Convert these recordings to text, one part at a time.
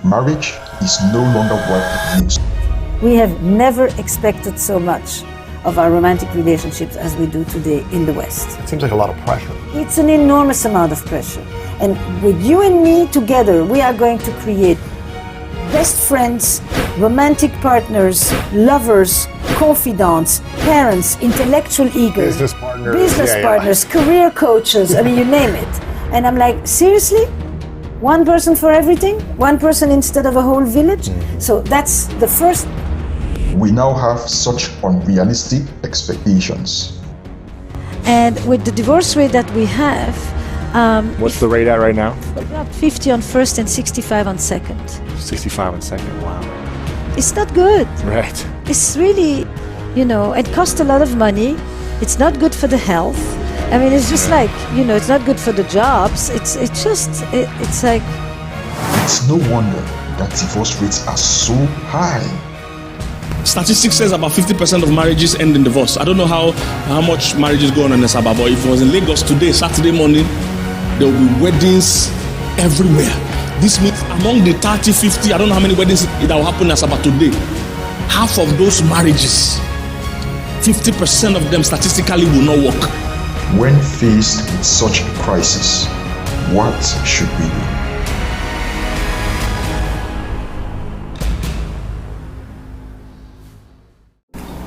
Marriage is no longer what it used. We have never expected so much of our romantic relationships as we do today in the West. It seems like a lot of pressure. It's an enormous amount of pressure. And with you and me together, we are going to create best friends, romantic partners, lovers, confidants, parents, intellectual eagles, Business partners, career coaches, I mean, you name it. And I'm like, seriously? One person for everything? One person instead of a whole village? So that's the first. We now have such unrealistic expectations. And with the divorce rate that we have, what's the rate at right now? about 50 on first and 65 on second. 65 on second, wow. It's not good. Right. It's really, it costs a lot of money. It's not good for the health. I mean, it's just like, it's not good for the jobs. It's like... It's no wonder that divorce rates are so high. Statistics says about 50% of marriages end in divorce. I don't know how much marriages go on in Esaba, but if it was in Lagos today, Saturday morning, there will be weddings everywhere. This means among the 30, 50, I don't know how many weddings that will happen in Esaba today. Half of those marriages, 50% of them statistically will not work. When faced with such a crisis, what should we do?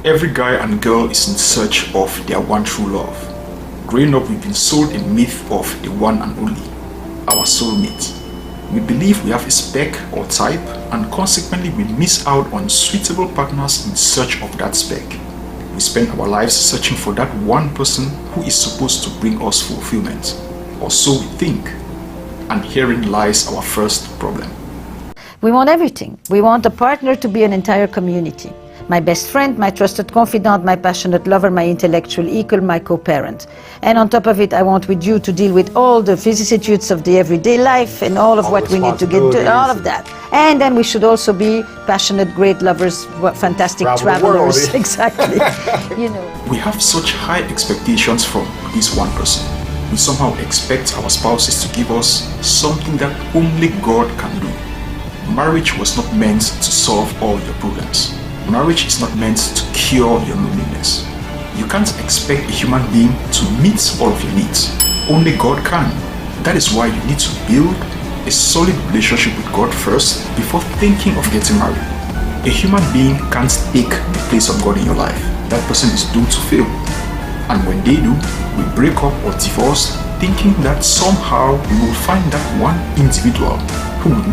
Every guy and girl is in search of their one true love. Growing up, we've been sold a myth of the one and only, our soulmate. We believe we have a spec or type, and consequently we miss out on suitable partners in search of that spec. We spend our lives searching for that one person who is supposed to bring us fulfillment, or so we think. And herein lies our first problem. We want everything. We want a partner to be an entire community. My best friend, my trusted confidant, my passionate lover, my intellectual equal, my co-parent. And on top of it, I want with you to deal with all the vicissitudes of the everyday life and all of what we need to get to, all of that. And then we should also be passionate, great lovers, fantastic travelers. Exactly. We have such high expectations from this one person. We somehow expect our spouses to give us something that only God can do. Marriage was not meant to solve all your problems. Marriage is not meant to cure your loneliness. You can't expect a human being to meet all of your needs. Only God can. That is why you need to build a solid relationship with God first before thinking of getting married. A human being can't take the place of God in your life. That person is doomed to fail. And when they do, we break up or divorce thinking that somehow we will find that one individual who will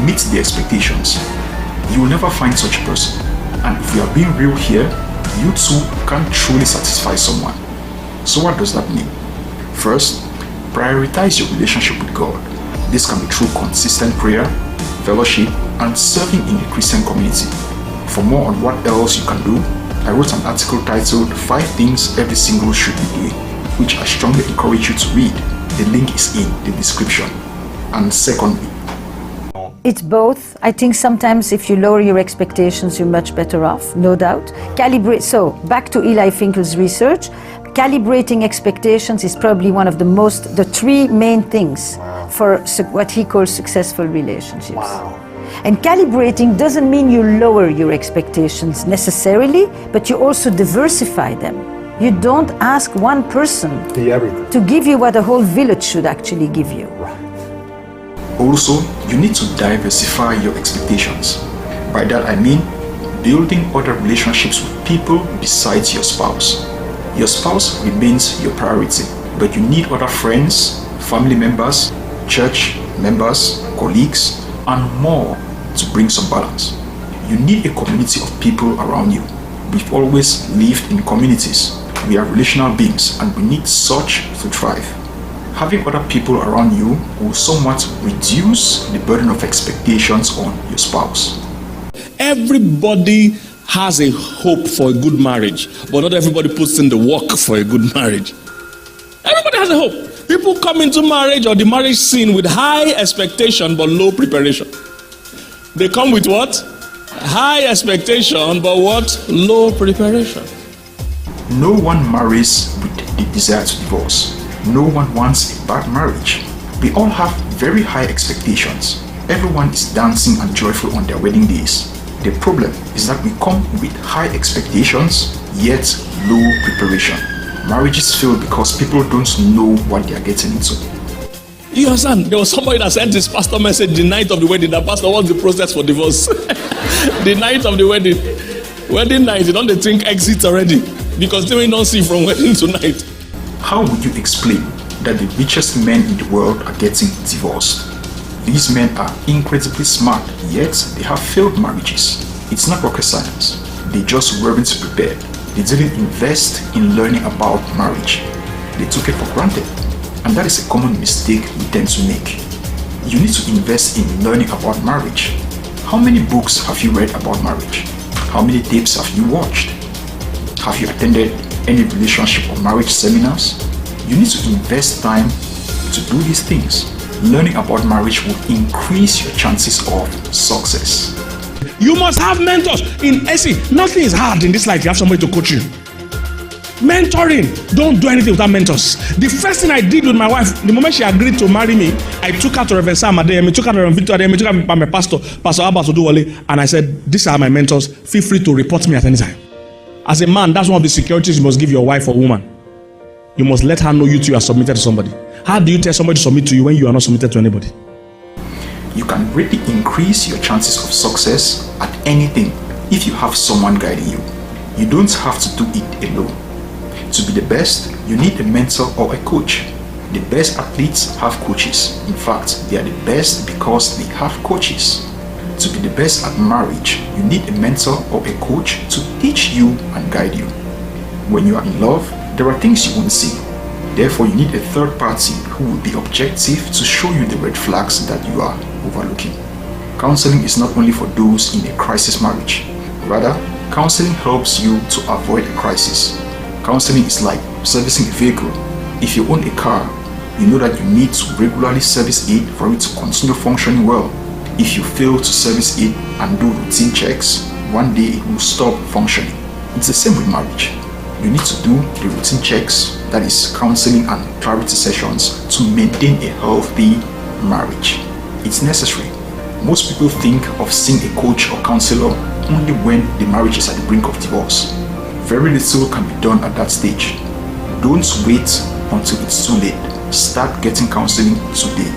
meet the expectations. You will never find such a person. And if we are being real here, you too can't truly satisfy someone. So what does that mean? First, prioritize your relationship with God. This can be through consistent prayer, fellowship, and serving in a Christian community. For more on what else you can do, I wrote an article titled 5 Things Every Single Should Be Doing, which I strongly encourage you to read. The link is in the description. And secondly, it's both. I think sometimes if you lower your expectations, you're much better off, no doubt. So back to Eli Finkel's research, calibrating expectations is probably one of the 3 main things for what he calls successful relationships. Wow. And calibrating doesn't mean you lower your expectations necessarily, but you also diversify them. You don't ask one person to give you what a whole village should actually give you. also, you need to diversify your expectations. By that I mean building other relationships with people besides your spouse. Your spouse remains your priority, but you need other friends, family members, church members, colleagues, and more to bring some balance. You need a community of people around you. We've always lived in communities. We are relational beings and we need such to thrive. Having other people around you will somewhat reduce the burden of expectations on your spouse. Everybody has a hope for a good marriage, but not everybody puts in the work for a good marriage. Everybody has a hope. People come into marriage or the marriage scene with high expectation but low preparation. They come with what? High expectation but what? Low preparation. No one marries with the desire to divorce. No one wants a bad marriage. We all have very high expectations. Everyone is dancing and joyful on their wedding days. The problem is that we come with high expectations, yet low preparation. Marriages fail because people don't know what they are getting into. You understand? There was somebody that sent his pastor message the night of the wedding. That pastor, what's the process for divorce? The night of the wedding night, you don't think exit already because they don't see from wedding to night. How would you explain that the richest men in the world are getting divorced? These men are incredibly smart, yet they have failed marriages. It's not rocket science. They just weren't prepared. They didn't invest in learning about marriage. They took it for granted. And that is a common mistake we tend to make. You need to invest in learning about marriage. How many books have you read about marriage? How many tapes have you watched? Have you attended any relationship or marriage seminars? You need to invest time to do these things. Learning about marriage will increase your chances of success. You must have mentors. Nothing is hard in this life. You have somebody to coach you. Mentoring. Don't do anything without mentors. The first thing I did with my wife, the moment she agreed to marry me, I took her to Reverend Sam Adeyemi, took her to Reverend Victor Adeyemi, took her to my pastor, Pastor Abbas Oduwole, and I said, these are my mentors. Feel free to report me at any time. As a man, that's one of the securities you must give your wife or woman. You must let her know you too are submitted to somebody. How do you tell somebody to submit to you when you are not submitted to anybody? You can greatly increase your chances of success at anything if you have someone guiding you. You don't have to do it alone. To be the best, you need a mentor or a coach. The best athletes have coaches. In fact, they are the best because they have coaches. To be the best at marriage, you need a mentor or a coach to teach you and guide you. When you are in love, there are things you won't see. Therefore, you need a third party who will be objective to show you the red flags that you are overlooking. Counseling is not only for those in a crisis marriage. Rather, counseling helps you to avoid a crisis. Counseling is like servicing a vehicle. If you own a car, you know that you need to regularly service it for it to continue functioning well. If you fail to service it and do routine checks, one day it will stop functioning. It's the same with marriage. You need to do the routine checks, that is counseling and clarity sessions, to maintain a healthy marriage. It's necessary. Most people think of seeing a coach or counselor only when the marriage is at the brink of divorce. Very little can be done at that stage. Don't wait until it's too late. Start getting counseling today.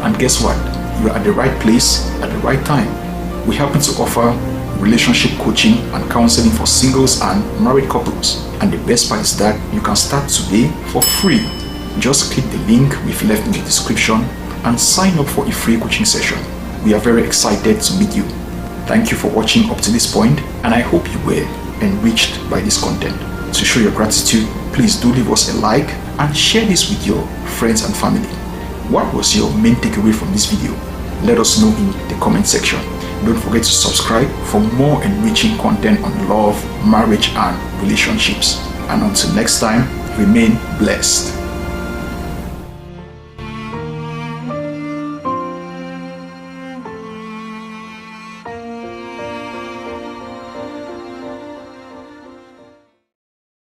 And guess what? You are at the right place at the right time. We happen to offer relationship coaching and counseling for singles and married couples. And the best part is that you can start today for free. Just click the link we've left in the description and sign up for a free coaching session. We are very excited to meet you. Thank you for watching up to this point, and I hope you were enriched by this content. To show your gratitude, please do leave us a like and share this with your friends and family. What was your main takeaway from this video? Let us know in the comment section. Don't forget to subscribe for more enriching content on love, marriage, and relationships. And until next time, remain blessed.